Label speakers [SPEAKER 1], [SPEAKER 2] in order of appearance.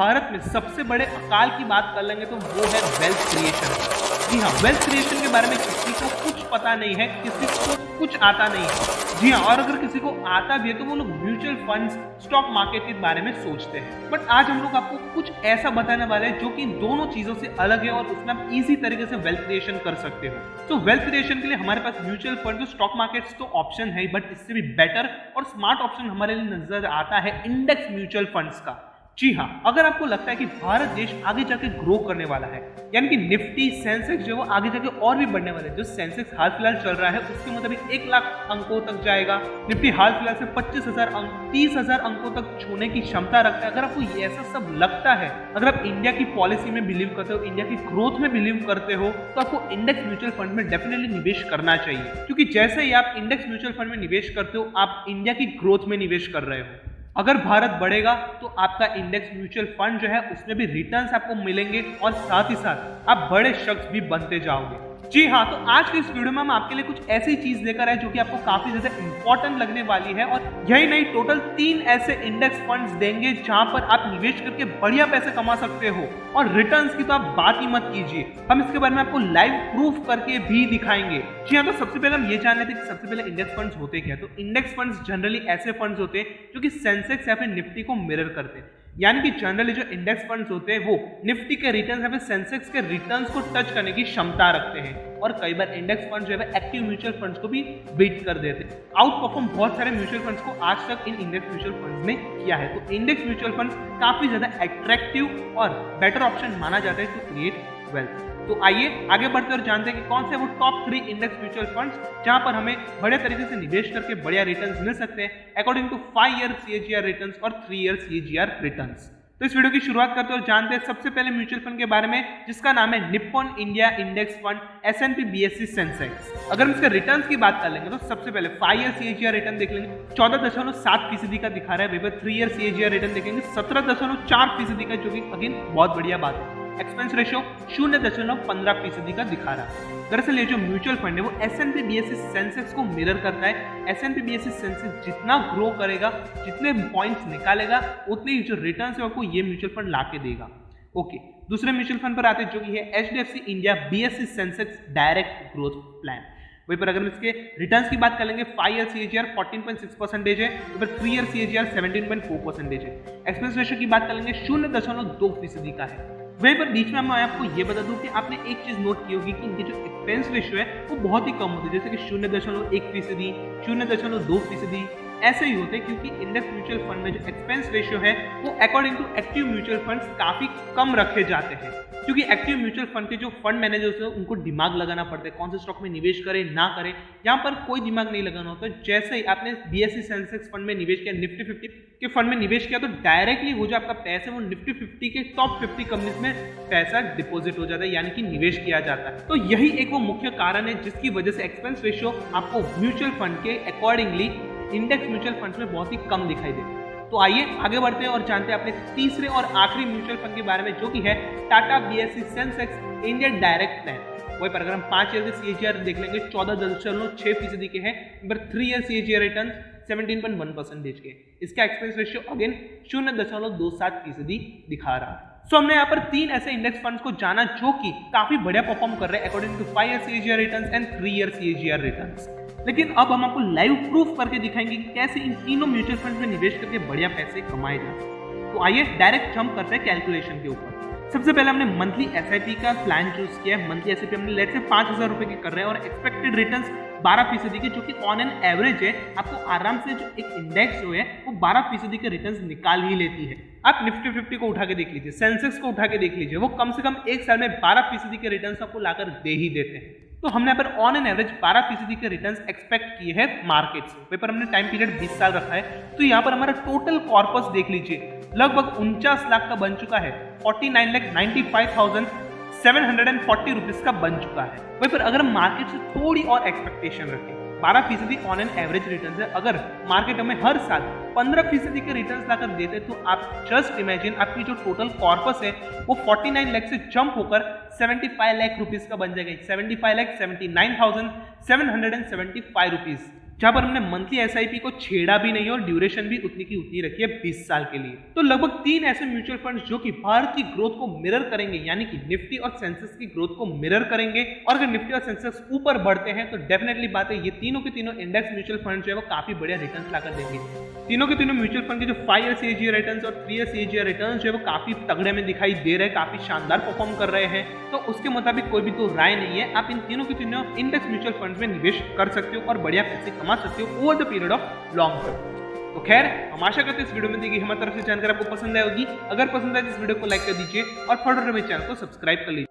[SPEAKER 1] भारत में सबसे बड़े अकाल की बात कर लेंगे तो वो है वेल्थ क्रिएशन। जी हाँ, वेल्थ क्रिएशन के बारे में किसी को कुछ पता नहीं है, किसी को कुछ आता नहीं है। जी हाँ, और अगर किसी को आता भी है तो वो लोग म्यूचुअल फंड्स, स्टॉक मार्केट के बारे में सोचते हैं। बट आज हम लोग आपको कुछ ऐसा बताने वाले हैं जो कि दोनों चीजों से अलग है और उसमें आप इजी तरीके से वेल्थ क्रिएशन कर सकते हो। तो वेल्थ क्रिएशन के लिए हमारे पास म्यूचुअल फंड, स्टॉक मार्केट्स तो ऑप्शन है, बट इससे भी बेटर और स्मार्ट ऑप्शन हमारे लिए नजर आता है इंडेक्स म्यूचुअल फंड्स का। जी हाँ, अगर आपको लगता है कि भारत देश आगे जाके ग्रो करने वाला है, यानी कि निफ्टी, सेंसेक्स जो वो आगे जाके और भी बढ़ने वाले हैं। जो सेंसेक्स हाल फिलहाल चल रहा है उसके मुताबिक 1 लाख अंकों तक जाएगा। निफ्टी हाल फिलहाल से 25,000 अंक, 30,000 अंकों तक छूने की क्षमता रखता है। अगर आपको ये ऐसा सब लगता है, अगर आप इंडिया की पॉलिसी में बिलीव करते हो, इंडिया की ग्रोथ में बिलीव करते हो, तो आपको इंडेक्स म्यूचुअल फंड में डेफिनेटली निवेश करना चाहिए। क्योंकि जैसे ही आप इंडेक्स म्यूचुअल फंड में निवेश करते हो, आप इंडिया की ग्रोथ में निवेश कर रहे हो। अगर भारत बढ़ेगा तो आपका इंडेक्स म्यूचुअल फंड जो है उसमें भी रिटर्न्स आपको मिलेंगे और साथ ही साथ आप बड़े शख्स भी बनते जाओगे। जी हाँ, तो आज के इस वीडियो में हम आपके लिए कुछ ऐसी चीज लेकर आए जो कि आपको काफी ज्यादा इंपॉर्टेंट लगने वाली है। और यही नहीं, टोटल 3 ऐसे इंडेक्स फंड्स देंगे जहां पर आप निवेश करके बढ़िया पैसे कमा सकते हो। और रिटर्न्स की तो आप बात ही मत कीजिए, हम इसके बारे में आपको लाइव प्रूफ करके भी दिखाएंगे। जी हाँ, तो सबसे पहले हम ये जान लेते हैं कि सबसे पहले इंडेक्स फंड्स होते क्या। तो इंडेक्स फंड्स जनरली ऐसे फंड्स होते हैं जो कि सेंसेक्स या फिर निफ्टी को मिरर करते हैं। यानी कि जनरली जो इंडेक्स फंड्स होते हैं वो निफ्टी के रिटर्न्स या फिर सेंसेक्स के रिटर्न्स को टच करने की क्षमता रखते हैं। और कई बार इंडेक्स फंड जो है एक्टिव म्यूचुअल फंड्स को भी बीट कर देते हैं। आउट परफॉर्म बहुत सारे म्यूचुअल फंड्स को आज तक इन इंडेक्स म्यूचुअल फंड्स ने किया है। तो इंडेक्स म्यूचुअल फंड्स काफी ज्यादा अट्रैक्टिव और बेटर ऑप्शन माना जाता है टू क्रिएट वेल्थ। तो आइए आगे बढ़ते और जानते हैं कि कौन से वो टॉप 3 इंडेक्स म्यूचुअल फंड्स जहां पर हमें बड़े तरीके से निवेश करके बढ़िया रिटर्न्स मिल सकते हैं according to 5 year CAGR returns और 3 ईयर CAGR रिटर्न्स। तो इस वीडियो की शुरुआत करते हैं और जानते हैं सबसे पहले म्यूचुअल फंड के बारे में जिसका नाम है Nippon India index fund S&P BSE Sensex. अगर हम इसके रिटर्न्स की बात कर लेंगे तो सबसे पहले 5 ईयर CAGR रिटर्न देख लेंगे 14.7% का दिखा रहा है। वहीं पर 3 ईयर CAGR रिटर्न देखेंगे 17.4% का, जो कि अगेन बहुत बढ़िया बात है। एक्सपेंस रेशियो 0.15% का दिखा रहा है। दरअसल ये जो म्यूचुअल फंड है वो S&P BSE सेंसेक्स को मिरर करता है। S&P BSE सेंसेक्स जितना ग्रो करेगा, जितने पॉइंट्स निकालेगा, उतने ही जो रिटर्न्स है आपको ये म्यूचुअल फंड लाके देगा। ओके, दूसरे म्यूचुअल फंड पर आते हैं जो कि है HDFC India BSE Sensex direct growth plan. वहीं पर अगर हम इसके रिटर्न्स की बात कर लेंगे 5 ईयर CAGR 14.6% है, तो 3 ईयर CAGR 17.4% है। एक्सपेंस रेशियो की बात कर लेंगे 0.2% का है। वहीं पर बीच में मैं आपको ये बता दूं कि आपने एक चीज नोट की होगी कि इनके जो एक्सपेंस रेशियो है वो बहुत ही कम होते हैं, जैसे कि 0.1%, 0.2%, ऐसे ही होते हैं। क्योंकि इंडेक्स म्यूचुअल फंड में जो एक्सपेंस रेशियो है वो according to active mutual funds काफी कम रखे जाते हैं। क्योंकि एक्टिव म्यूचुअल फंड के जो फंड मैनेजर्स हैं उनको दिमाग लगाना पड़ता है कौन से स्टॉक में निवेश करें ना करें। यहाँ पर कोई दिमाग नहीं लगाना होता। जैसे ही आपने BSE सेंसेक्स फंड में निवेश किया, निफ्टी 50 के फंड में निवेश किया, तो डायरेक्टली वो जो आपका पैसा है वो निफ्टी 50 के टॉप 50 कंपनीज में पैसा डिपॉजिट हो जाता है, यानी कि निवेश किया जाता है। तो यही एक वो मुख्य कारण है जिसकी वजह से एक्सपेंस रेशियो आपको म्यूचुअल फंड के अकॉर्डिंगली इंडेक्स म्यूचुअल फंड्स में बहुत ही कम दिखाई देते हैं। तो आइए आगे बढ़ते हैं और जानते हैं अपने तीसरे और आखिरी म्यूचुअल फंड के बारे में जो कि है Tata BSE Sensex India direct plan. वहीं पर अगर हम 5 ईयर के CAGR देख लेंगे 14.6% के हैं, पर 3 ईयर CAGR रिटर्न 17.1% के। इसका एक्सपेंस रेशियो अगेन 0.27% दिखा रहा है। सो हमने यहाँ पर 3 ऐसे इंडेक्स फंड्स को जाना जो कि काफी बढ़िया परफॉर्म कर रहे हैं according to 5 year CAGR returns and 3 year CAGR returns. लेकिन अब हम आपको लाइव प्रूफ करके दिखाएंगे कि कैसे इन तीनों म्यूचुअल फंड में निवेश करके बढ़िया पैसे कमाए जा सकते। तो आइए डायरेक्ट जंप करते हैं कैलकुलेशन के ऊपर। सबसे पहले हमने मंथली SIP का प्लान चूज किया है। मंथली SIP हमने लेट से 5,000 रुपए की कर रहे हैं और एक्सपेक्टेड रिटर्न्स 12% के, जो कि ऑन एन एवरेज है आपको आराम से जो एक इंडेक्स जो है वो 12% के रिटर्न्स निकाल ही लेती है। आप निफ्टी 50 को उठा के देख लीजिए, सेंसेक्स को उठा के देख लीजिए, वो कम से कम एक साल में 12% के रिटर्न्स आपको लाकर दे ही देते हैं। तो हमने यहाँ पर ऑन एन एवरेज 12% के रिटर्न्स एक्सपेक्ट किए हैं मार्केट से। वहीं पर हमने टाइम पीरियड 20 साल रखा है। तो यहाँ पर हमारा टोटल कॉर्पस देख लीजिए, लगभग 49 लाख का बन चुका है। 49,95,740 रुपीज का बन चुका है। वहीं पर अगर हम मार्केट से थोड़ी और एक्सपेक्टेशन रखें, 12% ऑन एन एवरेज रिटर्न है, अगर मार्केट हमें हर साल 15% के रिटर्न्स लाकर देते तो आप जस्ट इमेजिन आपकी जो टोटल कॉर्पस है वो 49 लाख से जंप होकर 75 लाख रुपीज का बन जाएगा। 75,79,775 रुपीज। जहां पर हमने मंथली एसआईपी को छेड़ा भी नहीं और ड्यूरेशन भी उतनी की उतनी रखी है 20 साल के लिए। तो लगभग 3 ऐसे म्यूचुअल फंड्स जो कि भारत की ग्रोथ को मिरर करेंगे, यानी कि निफ्टी और सेंसेक्स की ग्रोथ को मिरर करेंगे। और अगर निफ्टी और सेंसेक्स ऊपर बढ़ते हैं तो डेफिनेटली बात है ये तीनों के तीनों इंडेक्स म्यूचुअल फंड जो है वो काफी बढ़िया रिटर्न लाकर देंगे। तीनों के तीनों म्यूचुअल फंड के जो 5 ईयर CAGR रिटर्न्स और 3 ईयर CAGR रिटर्न्स जो है वो काफी तगड़े में दिखाई दे रहे हैं, काफी शानदार परफॉर्म कर रहे हैं। तो उसके मुताबिक कोई भी तो राय नहीं है, आप इन तीनों के तीनों इंडेक्स म्यूचुअल फंड में निवेश कर सकते हो और बढ़िया पैसे कमा सकते हो over the period of long term. तो खैर, हम आशा करते हैं इस वीडियो में दी गई हमारी तरफ से जानकारी आपको पसंद आई होगी। अगर पसंद आए तो इस वीडियो को लाइक कर दीजिए और फर्दर मेरे चैनल को सब्सक्राइब कर लीजिए।